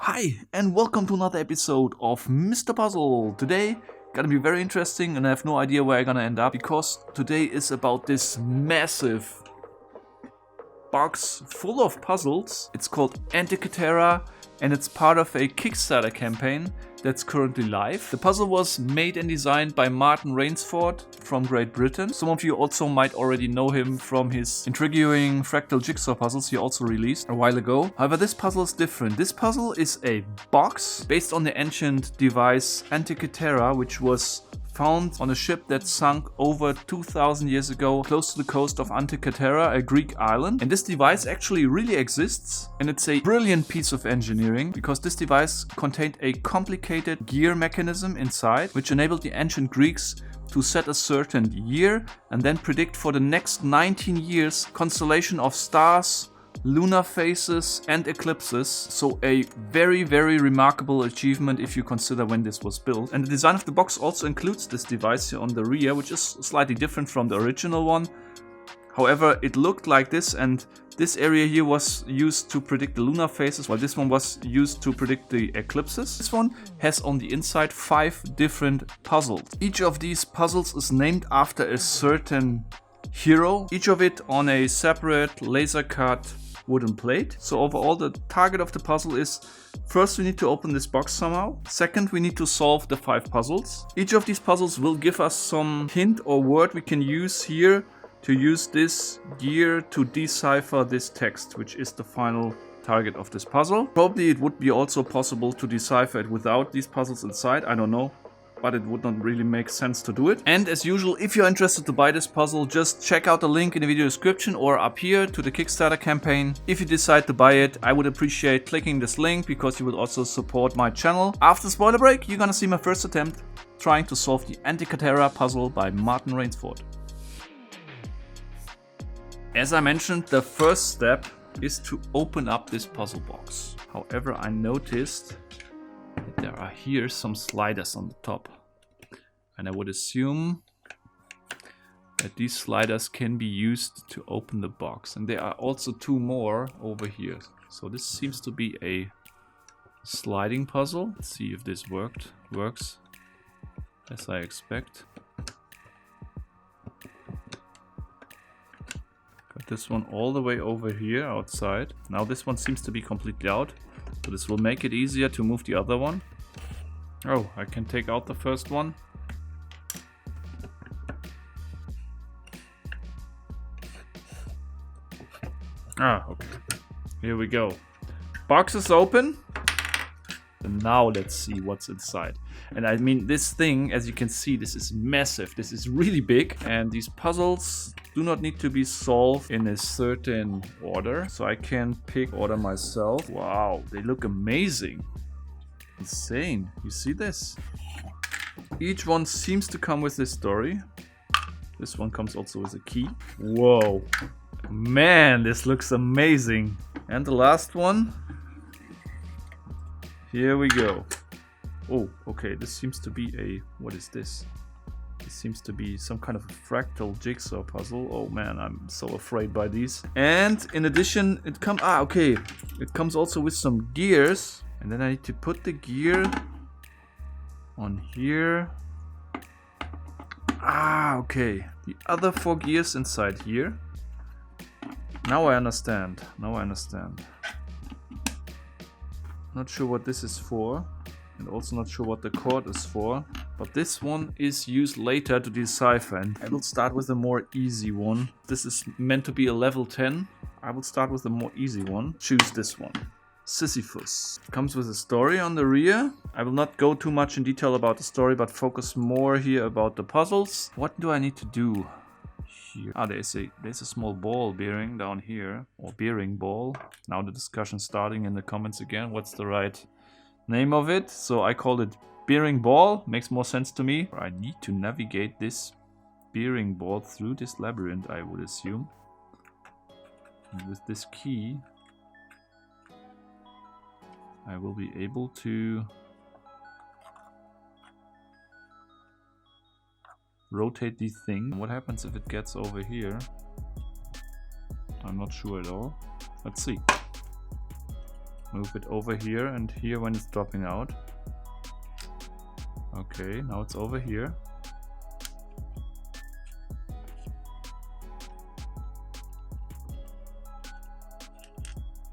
Hi and welcome to another episode of Mr. Puzzle. Today gonna be very interesting and I have no idea where I'm gonna end up because today is about this massive box full of puzzles. It's called Antikythera and it's part of a Kickstarter campaign that's currently live. The puzzle was made and designed by Martin Rainsford from Great Britain. Some of you also might already know him from his intriguing fractal jigsaw puzzles he also released a while ago. However, this puzzle is different. This puzzle is a box based on the ancient device Antikythera, which was found on a ship that sunk over 2,000 years ago close to the coast of Antikythera, a Greek island. And this device actually really exists and it's a brilliant piece of engineering because this device contained a complicated gear mechanism inside which enabled the ancient Greeks to set a certain year and then predict for the next 19 years constellation of stars, lunar phases and eclipses. So a very remarkable achievement if you consider when this was built. And the design of the box also includes this device here on the rear, which is slightly different from the original one. However, it looked like this, and this area here was used to predict the lunar phases, while this one was used to predict the eclipses. This one has on the inside 5 different puzzles. Each of these puzzles is named after a certain hero, each of it on a separate laser cut wooden plate. So overall the target of the puzzle is, first we need to open this box somehow. Second, we need to solve the 5 puzzles. Each of these puzzles will give us some hint or word we can use here to use this gear to decipher this text, which is the final target of this puzzle. Probably it would be also possible to decipher it without these puzzles inside, I don't know. But it would not really make sense to do it. And as usual, if you're interested to buy this puzzle, just check out the link in the video description or up here to the Kickstarter campaign. If you decide to buy it, I would appreciate clicking this link because you will also support my channel. After spoiler break, you're gonna see my first attempt trying to solve the Antikythera puzzle by Martin Rainsford. As I mentioned, the first step is to open up this puzzle box. However, I noticed that there are here some sliders on the top. And I would assume that these sliders can be used to open the box. And there are also 2 more over here. So this seems to be a sliding puzzle. Let's see if this works as I expect. Got this one all the way over here outside. Now this one seems to be completely out. So this will make it easier to move the other one. Oh, I can take out the first one. Ah, okay. Here we go. Box is open. And now let's see what's inside. And I mean, this thing, as you can see, this is massive. This is really big. And these puzzles do not need to be solved in a certain order. So I can pick order myself. Wow, they look amazing. Insane. You see this? Each one seems to come with this story. This one comes also with a key. Whoa. Man, this looks amazing. And the last one. Here we go. Oh, okay, this seems to be a... What is this? This seems to be some kind of a fractal jigsaw puzzle. Oh man, I'm so afraid by these. And in addition, it comes... Ah, okay. It comes also with some gears. And then I need to put the gear on here. Ah, okay. The other 4 gears inside here. Now I understand. Not sure what this is for. And also not sure what the cord is for. But this one is used later to decipher. And I will start with a more easy one. This is meant to be a level 10. I will start with the more easy one. Choose this one. Sisyphus. Comes with a story on the rear. I will not go too much in detail about the story, but focus more here about the puzzles. What do I need to do here? Ah, there's a small ball bearing down here. Or bearing ball. Now the discussion starting in the comments again. What's the right name of it? So I called it bearing ball. Makes more sense to me. I need to navigate this bearing ball through this labyrinth, I would assume. And with this key, I will be able to rotate the thing. What happens if it gets over here? I'm not sure at all. Let's see. move it over here and here when it's dropping out. Okay, now it's over here.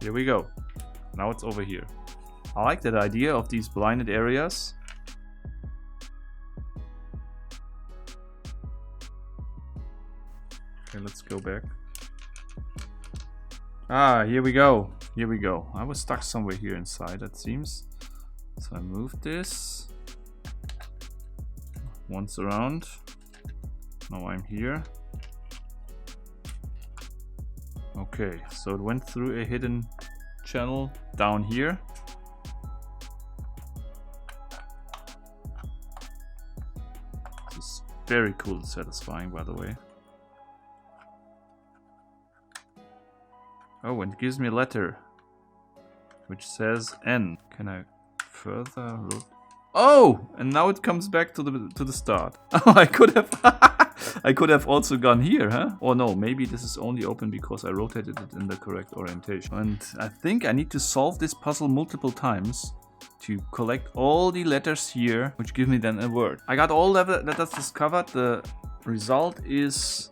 Here we go. Now it's over here. I like that idea of these blinded areas. Okay, let's go back. Ah, here we go. Here we go. I was stuck somewhere here inside, it seems. So I moved this once around. Now I'm here. Okay, so it went through a hidden channel down here. This is very cool and satisfying, by the way. Oh, and it gives me a letter which says N. Can I further look? Oh, and now it comes back to the start. Oh, I could have also gone here, huh? Or no, maybe this is only open because I rotated it in the correct orientation. And I think I need to solve this puzzle multiple times to collect all the letters here, which give me then a word. I got all letters discovered. The result is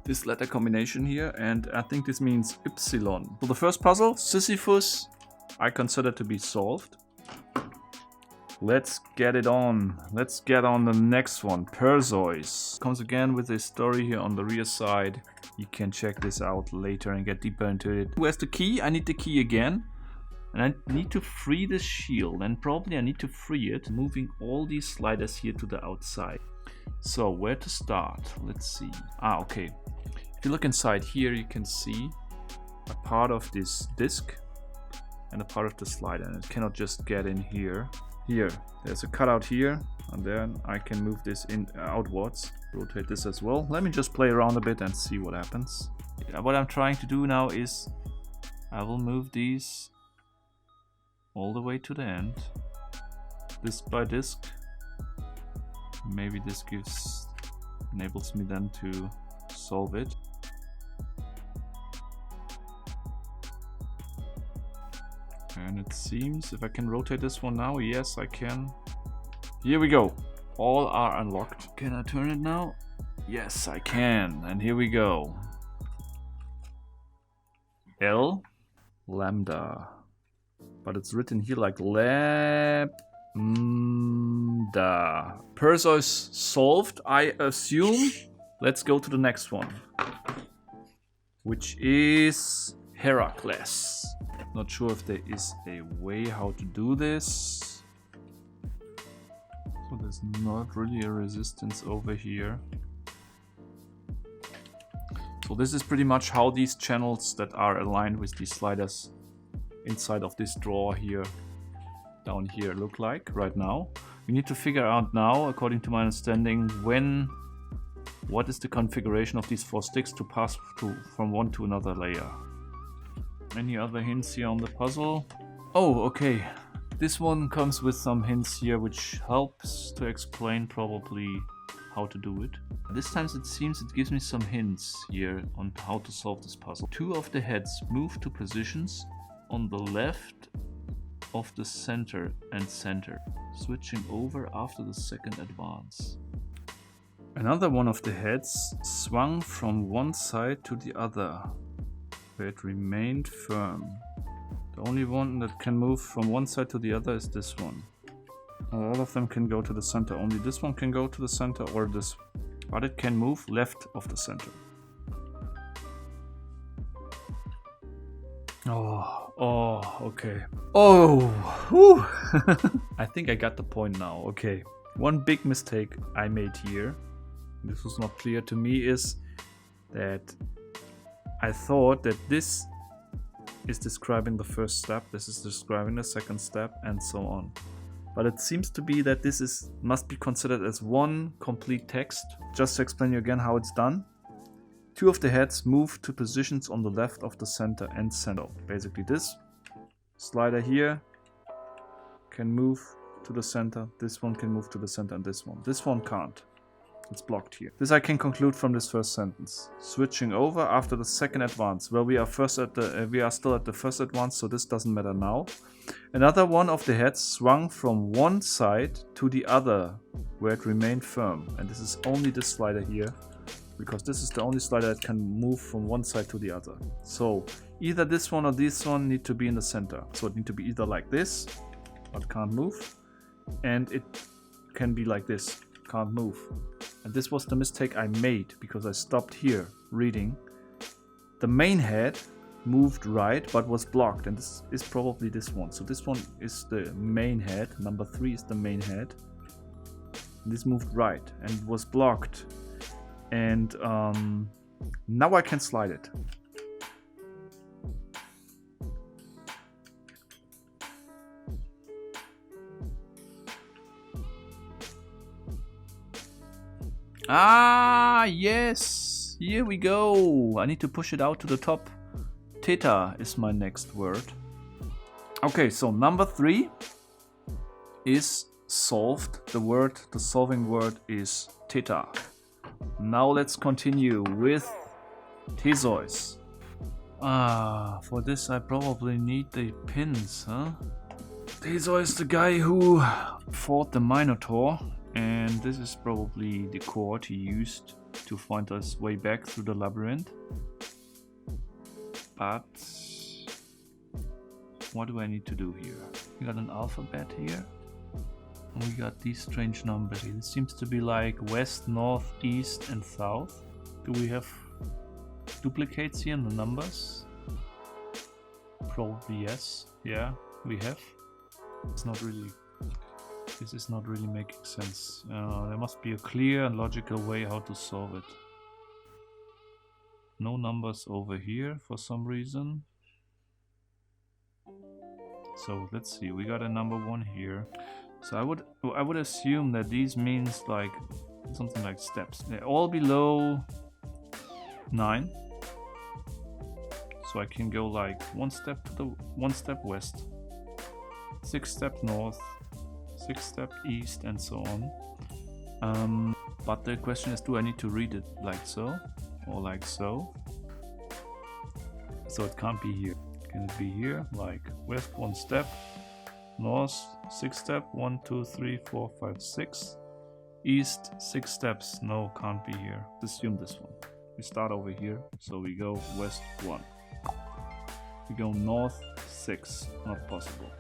this letter combination here, and I think this means Ypsilon. So the first puzzle, Sisyphus, I consider to be solved. Let's get it on. Let's get on the next one. Perseus comes again with a story here on the rear side. You can check this out later and get deeper into it. Where's the key? I need the key again. And I need to free the shield. And probably I need to free it, moving all these sliders here to the outside. So where to start? Let's see. Ah, okay. If you look inside here, you can see a part of this disc and a part of the slider. And it cannot just get in here. Here, there's a cutout here, and then I can move this in outwards. Rotate this as well. Let me just play around a bit and see what happens. What I'm trying to do now is I will move these all the way to the end, disc by disc. Maybe this enables me then to solve it. And it seems if I can rotate this one now, yes I can. Here we go. All are unlocked. Can I turn it now? Yes I can. And here we go. L lambda. But it's written here like lambda. Perseus solved, I assume. Let's go to the next one, which is Heracles. Not sure if there is a way how to do this. So there's not really a resistance over here. So this is pretty much how these channels that are aligned with these sliders inside of this drawer here, down here, look like right now. We need to figure out now, according to my understanding, what is the configuration of these 4 sticks to pass from one to another layer. Any other hints here on the puzzle? Oh, okay. This one comes with some hints here, which helps to explain probably how to do it. This time it seems it gives me some hints here on how to solve this puzzle. 2 of the heads move to positions on the left of the center and center, switching over after the second advance. Another one of the heads swung from one side to the other, where it remained firm. The only one that can move from one side to the other is this one. All of them can go to the center. Only this one can go to the center, or this, but it can move left of the center. Oh, okay. Oh, whew. I think I got the point now. Okay. One big mistake I made here, this was not clear to me, is that I thought that this is describing the first step, this is describing the second step, and so on. But it seems to be that this must be considered as one complete text. Just to explain you again how it's done. 2 of the heads move to positions on the left of the center and center. Basically this slider here can move to the center, this one can move to the center, and this one. This one can't. It's blocked here. This I can conclude from this first sentence. Switching over after the second advance. Well, we are still at the first advance, so this doesn't matter now. Another one of the heads swung from one side to the other, where it remained firm. And this is only this slider here, because this is the only slider that can move from one side to the other. So either this one or this one need to be in the center. So it need to be either like this, but can't move, and it can be like this, can't move. And this was the mistake I made, because I stopped here reading. The main head moved right, but was blocked, and this is probably this one. So this one is the main head, number 3 is the main head. And this moved right and was blocked. And now I can slide it. Ah, yes! Here we go! I need to push it out to the top. Theta is my next word. Okay, so number 3 is solved. The solving word is theta. Now let's continue with Theseus. For this I probably need the pins, huh? Theseus is the guy who fought the Minotaur, and this is probably the cord he used to find his way back through the labyrinth. But what do I need to do here? We got an alphabet here. We got these strange numbers. It seems to be like west, north, east and south. Do we have duplicates here in the numbers? Probably yes. Yeah, we have. This is not really making sense. There must be a clear and logical way how to solve it. No numbers over here for some reason. So let's see, we got a number 1 here. So I would assume that these means like something like steps. They're all below 9. So I can go like one step west, 6 step north, 6 step east, and so on. But the question is, do I need to read it like so or like so? So it can't be here. Can it be here? Like west 1 step, north 6 step, 1, 2, 3, 4, 5, 6. East 6 steps. No, can't be here. Assume this one. We start over here, so we go west 1. We go north 6. Not possible.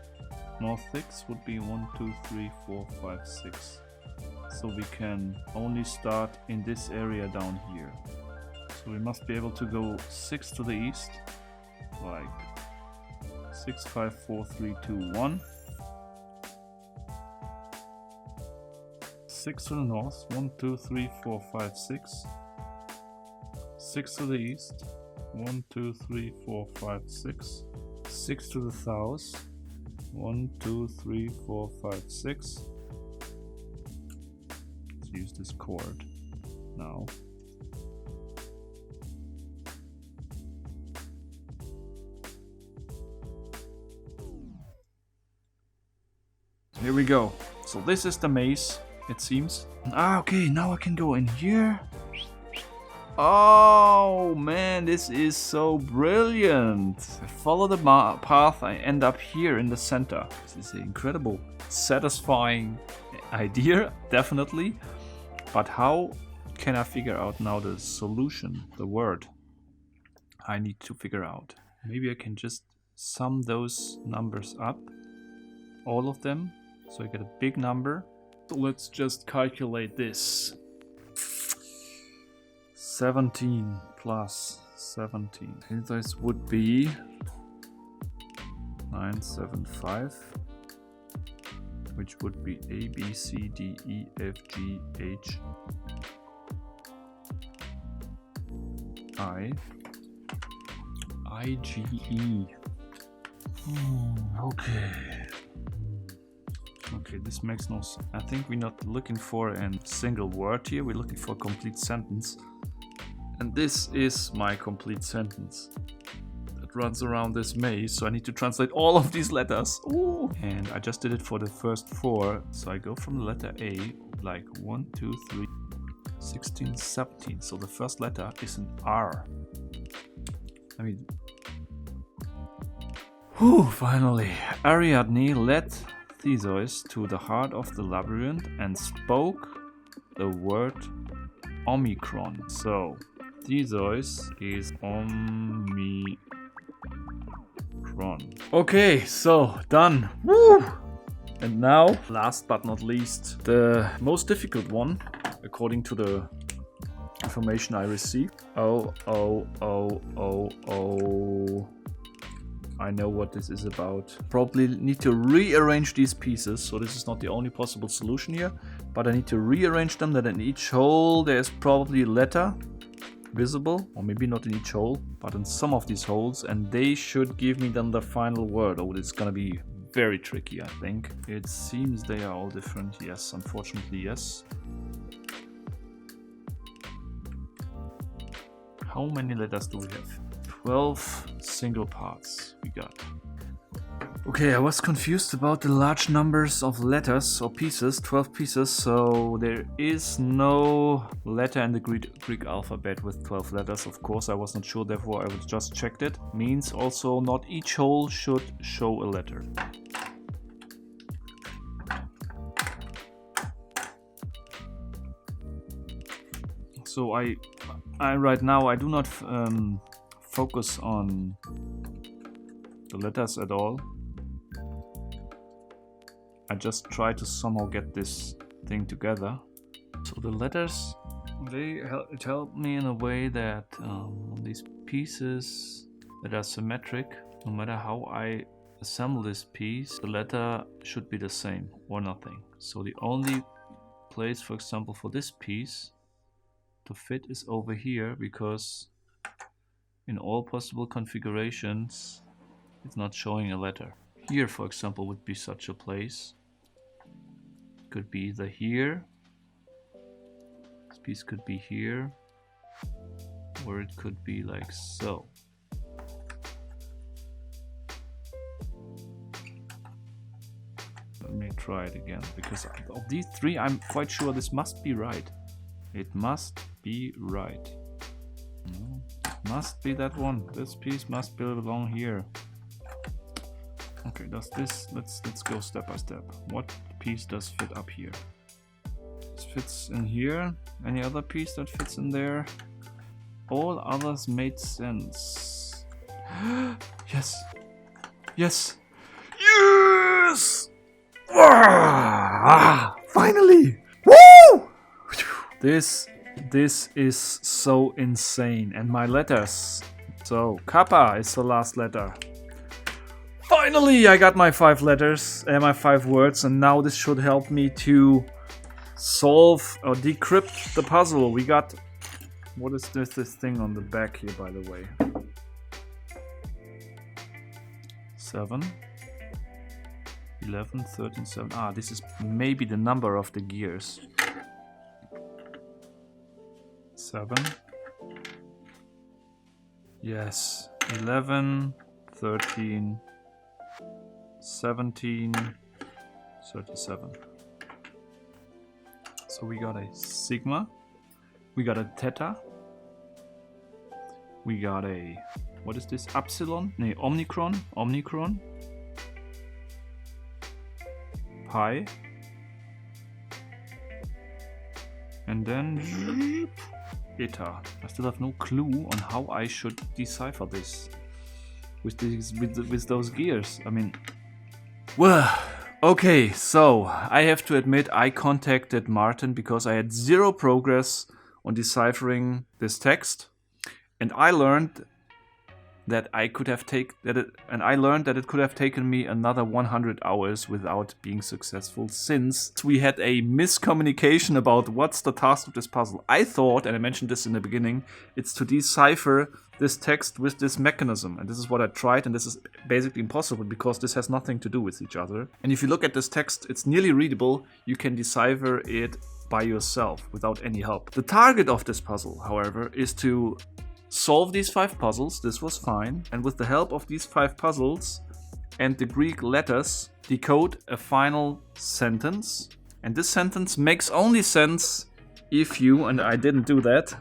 North 6 would be 1, 2, 3, 4, 5, 6. So we can only start in this area down here. So we must be able to go 6 to the east, like 6, 5, 4, 3, 2, 1. 6 to the north, 1, 2, 3, 4, 5, 6. 6 to the east, 1, 2, 3, 4, 5, 6. 6 to the south, 1, 2, 3, 4, 5, 6. Let's use this chord now. Here we go. So this is the maze, it seems. Okay, now I can go in here. Oh man, this is so brilliant. I follow the path, I end up here in the center. This is an incredible, satisfying idea, definitely. But how can I figure out now the solution, the word I need to figure out? Maybe I can just sum those numbers up, all of them, so I get a big number. So let's just calculate this. 17 plus 17. This would be 975, which would be A, B, C, D, E, F, G, H, I, I, G, E. Okay. Okay, this makes no sense. I think we're not looking for a single word here, we're looking for a complete sentence. And this is my complete sentence that runs around this maze, so I need to translate all of these letters. Ooh. And I just did it for the first 4, so I go from the letter A, like 1, 2, 3. 16, 17. So the first letter is an R. I mean, whew, finally. Ariadne led Theseus to the heart of the labyrinth and spoke the word Omicron. So Theseus is Omicron. Okay, so done. Woo! And now, last but not least, the most difficult one, according to the information I received. Oh. I know what this is about. Probably need to rearrange these pieces. So this is not the only possible solution here, but I need to rearrange them that in each hole there's probably a letter visible, or maybe not in each hole, but in some of these holes, and they should give me then the final word. Oh, it's gonna be very tricky, I think. It seems they are all different. Yes, unfortunately, yes. How many letters do we have? 12 single parts we got. Okay, I was confused about the large numbers of letters or pieces, 12 pieces, so there is no letter in the Greek alphabet with 12 letters. Of course, I was not sure, therefore I would just checked it. Means also not each hole should show a letter. So I right now I do not focus on the letters at all. I just try to somehow get this thing together. So the letters, it helped me in a way that these pieces that are symmetric, no matter how I assemble this piece, the letter should be the same or nothing. So the only place, for example, for this piece to fit is over here, because in all possible configurations it's not showing a letter. Here, for example, would be such a place. Could be either here, this piece could be here, or it could be like so. Let me try it again, because of these three I'm quite sure this must be right. It must be right. No, it must be that one. This piece must belong here. Okay, does this, let's go step by step. What piece does fit up here? This fits in here. Any other piece that fits in there? All others made sense. Yes! Yes! Yes! Ah, finally! Woo! This is so insane. And my letters. So, Kappa is the last letter. Finally, I got my 5 letters and my 5 words, and now this should help me to solve or decrypt the puzzle. We got, what is this thing on the back here, by the way? 7, 11, 13, 7. Ah, this is maybe the number of the gears. 7. Yes, 11, 13, 17, 37. So we got a sigma, we got a theta, we got a, what is this, epsilon? No, omicron, pi, and then eta. I still have no clue on how I should decipher this with those gears. I mean, well, okay, so I have to admit I contacted Martin because I had zero progress on deciphering this text, and I learned that it could have taken me another 100 hours without being successful, since we had a miscommunication about what's the task of this puzzle. I thought, and I mentioned this in the beginning, it's to decipher this text with this mechanism, and this is what I tried, and this is basically impossible because this has nothing to do with each other. And if you look at this text, it's nearly readable. You can decipher it by yourself without any help. The target of this puzzle, however, is to solve these 5 puzzles. This was fine, and with the help of these 5 puzzles and the Greek letters, decode a final sentence. And this sentence makes only sense if you, and I didn't do that,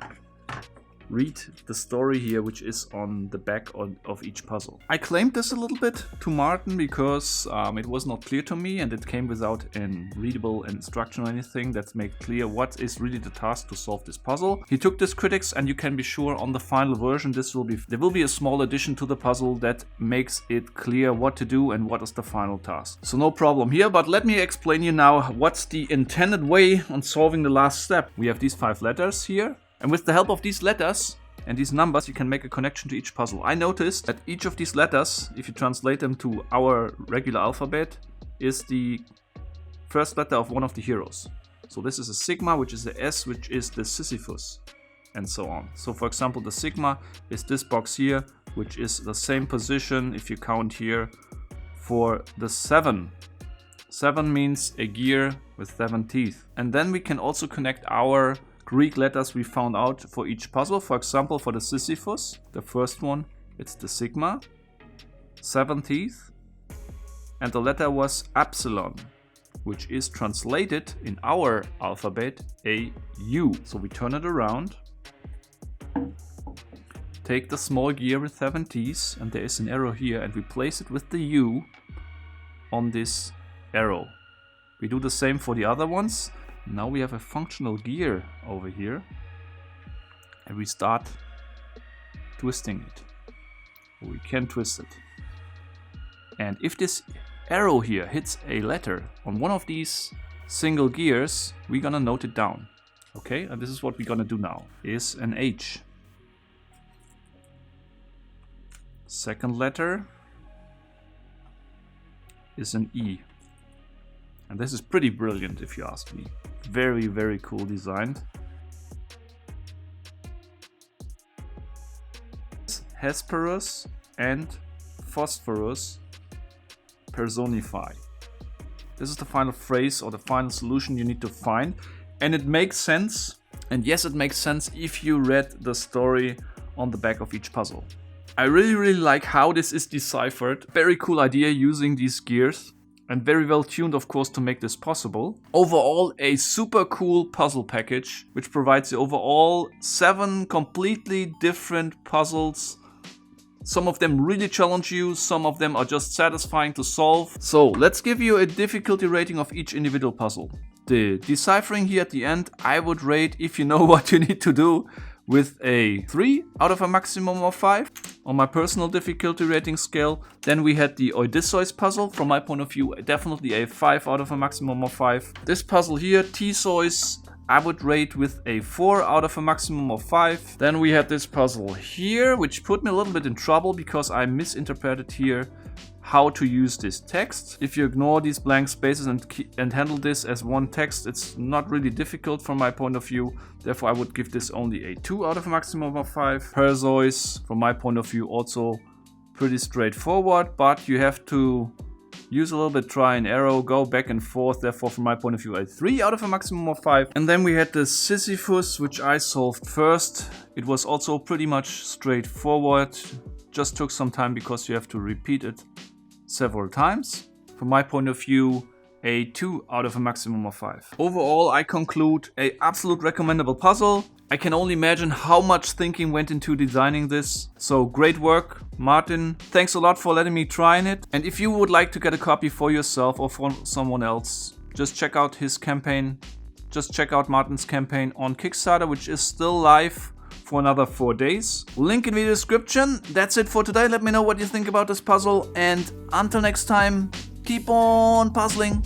read the story here, which is on the back of each puzzle. I claimed this a little bit to Martin because it was not clear to me and it came without a readable instruction or anything that made clear what is really the task to solve this puzzle. He took this critics, and you can be sure on the final version there will be a small addition to the puzzle that makes it clear what to do and what is the final task. So no problem here, but let me explain you now what's the intended way on solving the last step. We have these 5 letters here. And with the help of these letters and these numbers, you can make a connection to each puzzle. I noticed that each of these letters, if you translate them to our regular alphabet, is the first letter of one of the heroes. So this is a sigma, which is the S, which is the Sisyphus, and so on. So for example, the sigma is this box here, which is the same position, if you count here, for the 7. 7 means a gear with 7 teeth. And then we can also connect our Greek letters we found out for each puzzle. For example, for the Sisyphus, the first one, it's the sigma, 7 teeth, and the letter was epsilon, which is translated in our alphabet a U. So we turn it around, take the small gear with 7 teeth, and there is an arrow here, and we place it with the U on this arrow. We do the same for the other ones. Now we have a functional gear over here, and we start twisting it. We can twist it. And if this arrow here hits a letter on one of these single gears, we're gonna note it down. Okay, and this is what we're gonna do now, is an H. Second letter is an E. And this is pretty brilliant if you ask me. Very, very cool designed. Hesperus and Phosphorus personify. This is the final phrase or the final solution you need to find. And it makes sense. And yes, it makes sense if you read the story on the back of each puzzle. I really like how this is deciphered. Very cool idea using these gears. And very well tuned, of course, to make this possible. Overall, a super cool puzzle package, which provides you overall 7 completely different puzzles. Some of them really challenge you, some of them are just satisfying to solve. So let's give you a difficulty rating of each individual puzzle. The deciphering here at the end, I would rate, if you know what you need to do, with a 3 out of a maximum of 5 on my personal difficulty rating scale. Then we had the Odysseus puzzle, from my point of view, definitely a 5 out of a maximum of 5. This puzzle here, Theseus, I would rate with a 4 out of a maximum of 5. Then we had this puzzle here, which put me a little bit in trouble because I misinterpreted here how to use this text. If you ignore these blank spaces and handle this as one text, it's not really difficult from my point of view. Therefore, I would give this only a 2 out of a maximum of 5. Perseus, from my point of view, also pretty straightforward, but you have to use a little bit try and error, go back and forth. Therefore, from my point of view, a 3 out of a maximum of 5. And then we had the Sisyphus, which I solved first. It was also pretty much straightforward. Just took some time because you have to repeat it several times. From my point of view, a 2 out of a maximum of 5. Overall, I conclude a absolute recommendable puzzle. I can only imagine how much thinking went into designing this. So great work, Martin. Thanks a lot for letting me try it. And if you would like to get a copy for yourself or for someone else, just check out his campaign. Just check out Martin's campaign on Kickstarter, which is still live for another 4 days. Link in the description. That's it for today. Let me know what you think about this puzzle. And until next time, keep on puzzling.